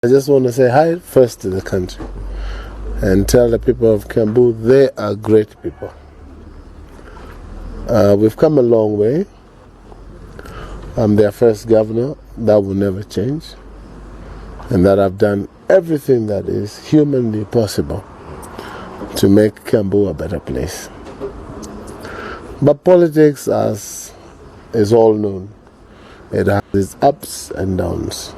I just want to say hi first to the country and tell the people of Kiambu they are great people. We've come a long way. I'm their first governor. That will never change. And that I've done everything that is humanly possible to make Kiambu a better place. But politics, as is all known, it has its ups and downs.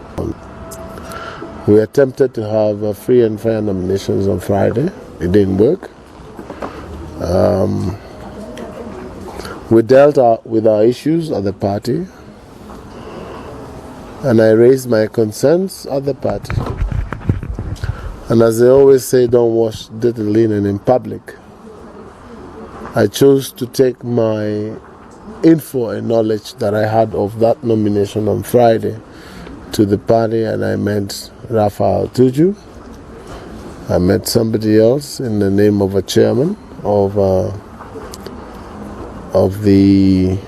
We attempted to have free and fair nominations on Friday. It didn't work. We dealt with our issues at the party, and I raised my concerns at the party. And as they always say, don't wash dirty linen in public. I chose to take my info and knowledge that I had of that nomination on Friday to the party, and I met Raphael Tuju. I met somebody else in the name of a chairman of the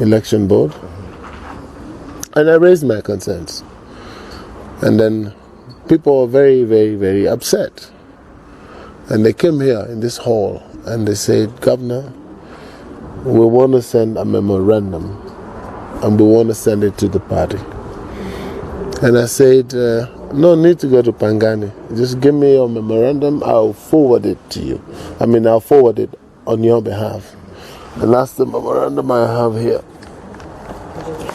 election board, and I raised my concerns. And then people were very, very, very upset. And they came here in this hall and they said, Governor, we want to send a memorandum and we want to send it to the party. And I said, no need to go to Pangani. Just give me your memorandum, I'll forward it to you. I'll forward it on your behalf. And that's the memorandum I have here.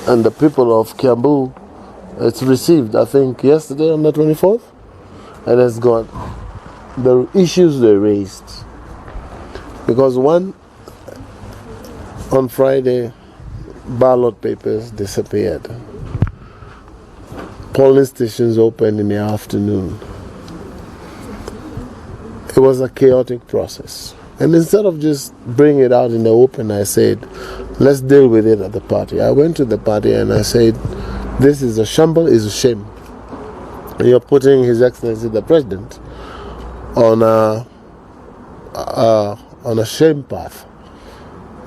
And the people of Kiambu, it's received, I think, yesterday on the 24th. And it's got the issues they raised. Because one, on Friday, ballot papers disappeared. Polling stations opened in the afternoon. It was a chaotic process. And instead of just bringing it out in the open, I said, let's deal with it at the party. I went to the party and I said, this is a shamble, it's a shame. You're putting His Excellency the President on a shame path.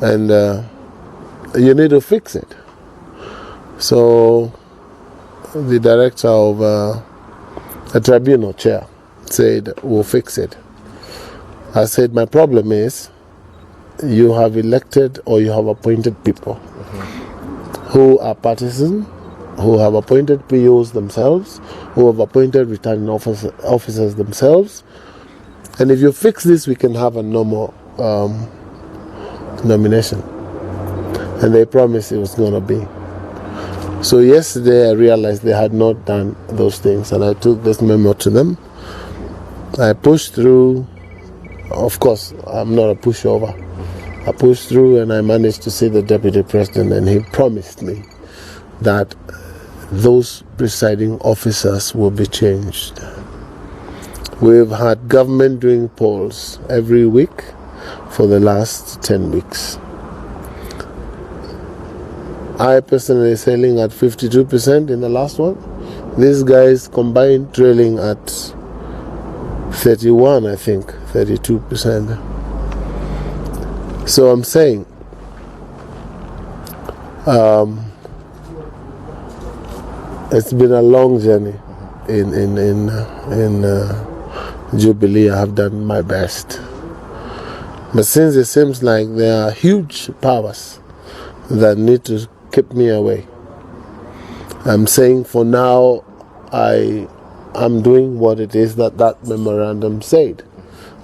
And you need to fix it. So the director of a tribunal chair said, we'll fix it. I said, my problem is you have elected or you have appointed people who are partisan, who have appointed POs themselves, who have appointed returning officers themselves. And if you fix this, we can have a normal nomination. And they promised it was going to be. So yesterday I realized they had not done those things, and I took this memo to them. I pushed through. Of course, I'm not a pushover. I pushed through and I managed to see the Deputy President, and he promised me that those presiding officers will be changed. We've had government doing polls every week for the last 10 weeks. I personally selling at 52% in the last one. These guys combined trailing at 31, I think, 32%. So I'm saying, it's been a long journey in Jubilee. I have done my best. But since it seems like there are huge powers that need to keep me away, I'm saying for now I'm doing what it is that memorandum said.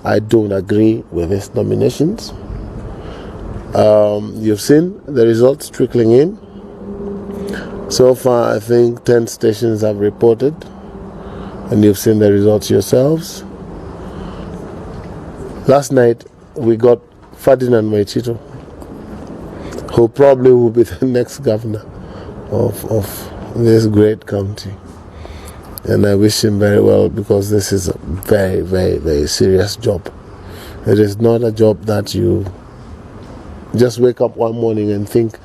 I don't agree with his nominations. You've seen the results trickling in. So far, I think 10 stations have reported, and you've seen the results yourselves. Last night, we got Ferdinand Waititu, who probably will be the next governor of this great county. And I wish him very well, because this is a very, very, very serious job. It is not a job that you just wake up one morning and think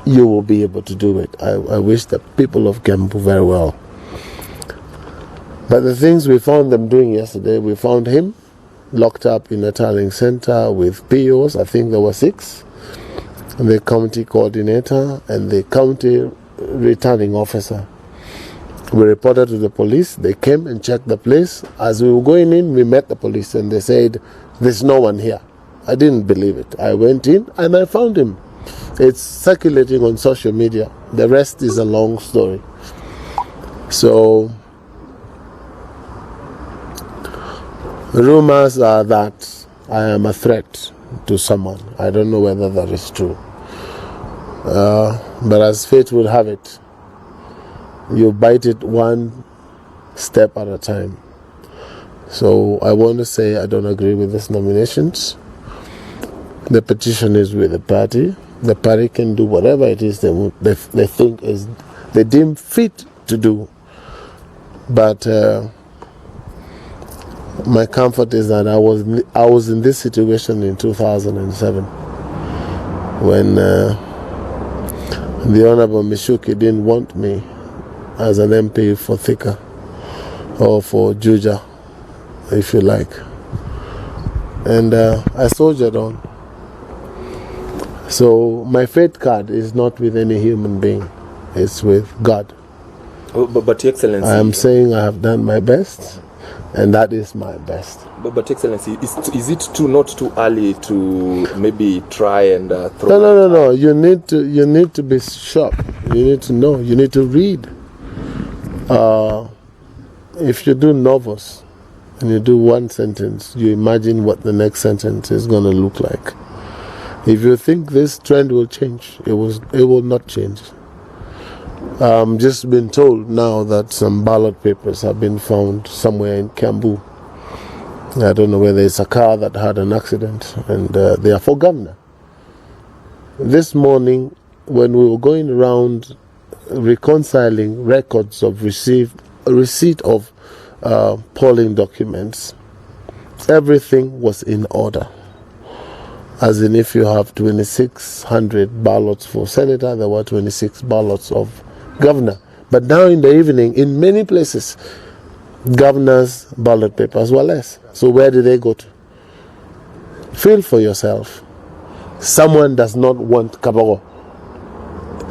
you will be able to do it. I wish the people of Kiambu very well. But the things we found them doing yesterday, we found him locked up in a tallying center with POs. I think there were 6. And the county coordinator and the county returning officer. We reported to the police. They came and checked the place. As we were going in, we met the police and they said, there's no one here. I didn't believe it. I went in and I found him. It's circulating on social media. The rest is a long story. So, rumors are that I am a threat to someone. I don't know whether that is true. But as fate will have it, you bite it one step at a time. So I want to say I don't agree with these nominations. The petition is with the party. The party can do whatever it is they think is they deem fit to do. But my comfort is that I was in this situation in 2007 when the Honorable Mishuki didn't want me as an MP for Thika or for Juja, if you like. And I soldiered on. So my faith card is not with any human being, it's with God. Oh, but Your Excellency, I am saying I have done my best, and that is my best. But Excellency, is it not too early to maybe try and throw? No. You need to be sharp. You need to know. You need to read. If you do novels and you do one sentence, you imagine what the next sentence is going to look like. If you think this trend will change, it will not change. Just been told now that some ballot papers have been found somewhere in Kiambu. I don't know whether it's a car that had an accident, and they are for governor. This morning, when we were going around reconciling records of receipt of polling documents, everything was in order. As in, if you have 2,600 ballots for senator, there were 26 ballots of governor. But now in the evening, in many places, governor's ballot papers were less. So where did they go to? Feel for yourself. Someone does not want Kabogo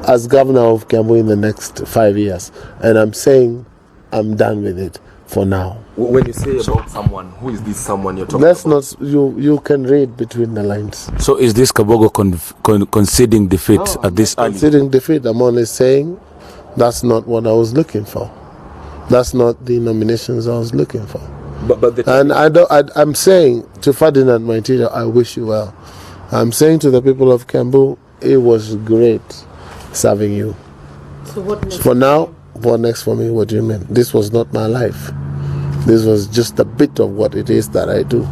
as governor of Kiambu in the next 5 years. And I'm saying I'm done with it for now. When you say about someone, who is this someone you're talking Let's about? not, you can read between the lines. So is this Kabogo conceding defeat at this early? Conceding defeat, I'm only saying that's not what I was looking for. That's not the nominations I was looking for. And I'm saying to Ferdinand, my teacher, I wish you well. I'm saying to the people of Kiambu, it was great serving you. So what next? For now, what next for me? What do you mean? This was not my life. This was just a bit of what it is that I do.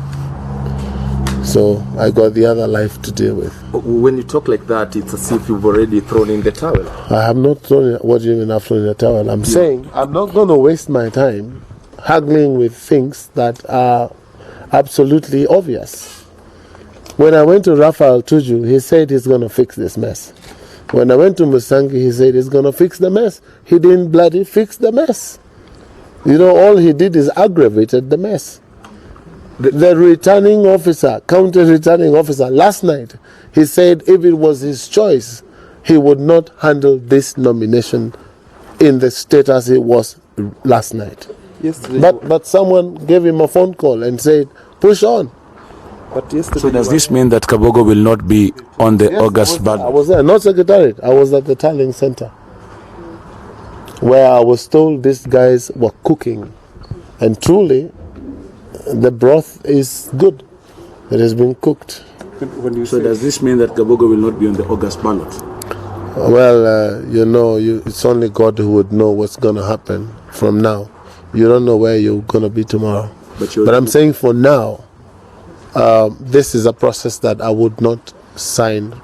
So I got the other life to deal with. When you talk like that, it's as if you've already thrown in the towel. I have not thrown it. What do you mean I've thrown in the towel? I'm saying I'm not going to waste my time haggling with things that are absolutely obvious. When I went to Raphael Tuju, he said he's going to fix this mess. When I went to Musangi, he said he's going to fix the mess. He didn't bloody fix the mess. You know, all he did is aggravated the mess. The returning officer, county returning officer, last night, he said if it was his choice, he would not handle this nomination in the status it was last night. Yesterday, But someone gave him a phone call and said, push on. but yesterday, So does this mean that Kabogo will not be on the August I ballot? was there, not secretariat. I was at the tallying center, where I was told these guys were cooking, and truly, the broth is good. It has been cooked. So does this mean that Kabogo will not be on the August ballot? Well, it's only God who would know what's going to happen from now. You don't know where you're going to be tomorrow. But I'm saying for now, this is a process that I would not sign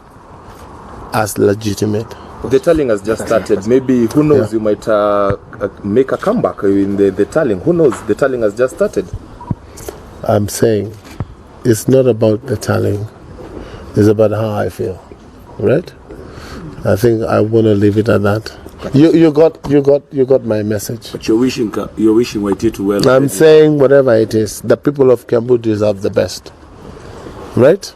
as legitimate. the tallying has just started. Maybe, who knows, you might make a comeback in the tallying. Who knows? The tallying has just started. I'm saying it's not about the tallying. It's about how I feel, right? I think I want to leave it at that. You got my message. But you're wishing Waiti to well. I'm saying whatever it is, the people of Kiambu deserve the best, right?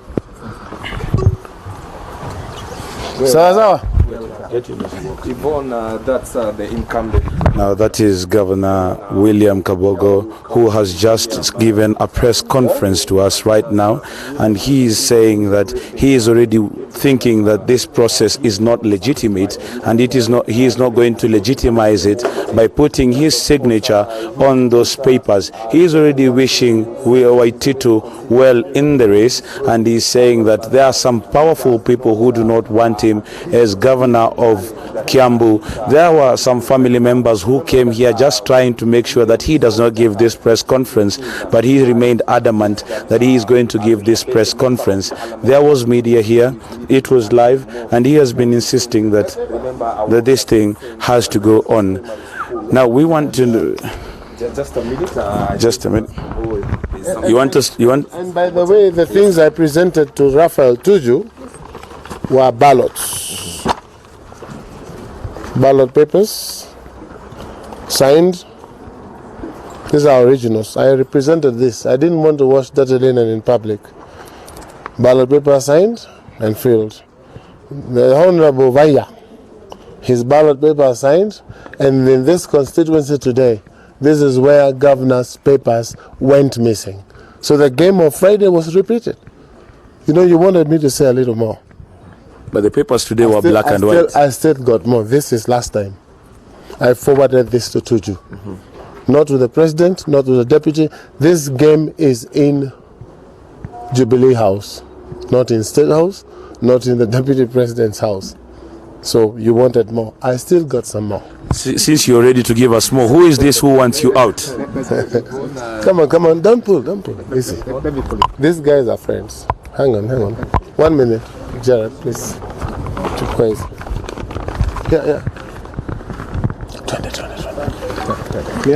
Yvonne, that's the incumbent. Now that is Governor William Kabogo, who has just given a press conference to us right now, and he is saying that he is already thinking that this process is not legitimate, and it is not. He is not going to legitimize it by putting his signature on those papers. He is already wishing Waititu well in the race, and he is saying that there are some powerful people who do not want him as governor of Kiambu. There were some family members who came here just trying to make sure that he does not give this press conference, but he remained adamant that he is going to give this press conference. There was media here, it was live, and he has been insisting that this thing has to go on. Now we want to Just a minute. just a minute. You want us? You want? And by the way, the things I presented to Raphael Tuju were ballots. Ballot papers, signed. These are originals. I represented this. I didn't want to wash dirty linen in public. Ballot paper signed and filled. The Honorable Vaya, his ballot paper signed, and in this constituency today, this is where governor's papers went missing. So the game of Friday was repeated. You know, you wanted me to say a little more. But the papers today were black and white. I still got more. This is last time. I forwarded this to Tuju. Not to the president, not to the deputy. This game is in Jubilee House, not in State House, not in the deputy president's house. So you wanted more. I still got some more. Since you're ready to give us more, who is this who wants you out? Come on. Don't pull. Easy. These guys are friends. Hang on. 1 minute. Jared, please. Keep quiet. Yeah. 20. Yeah.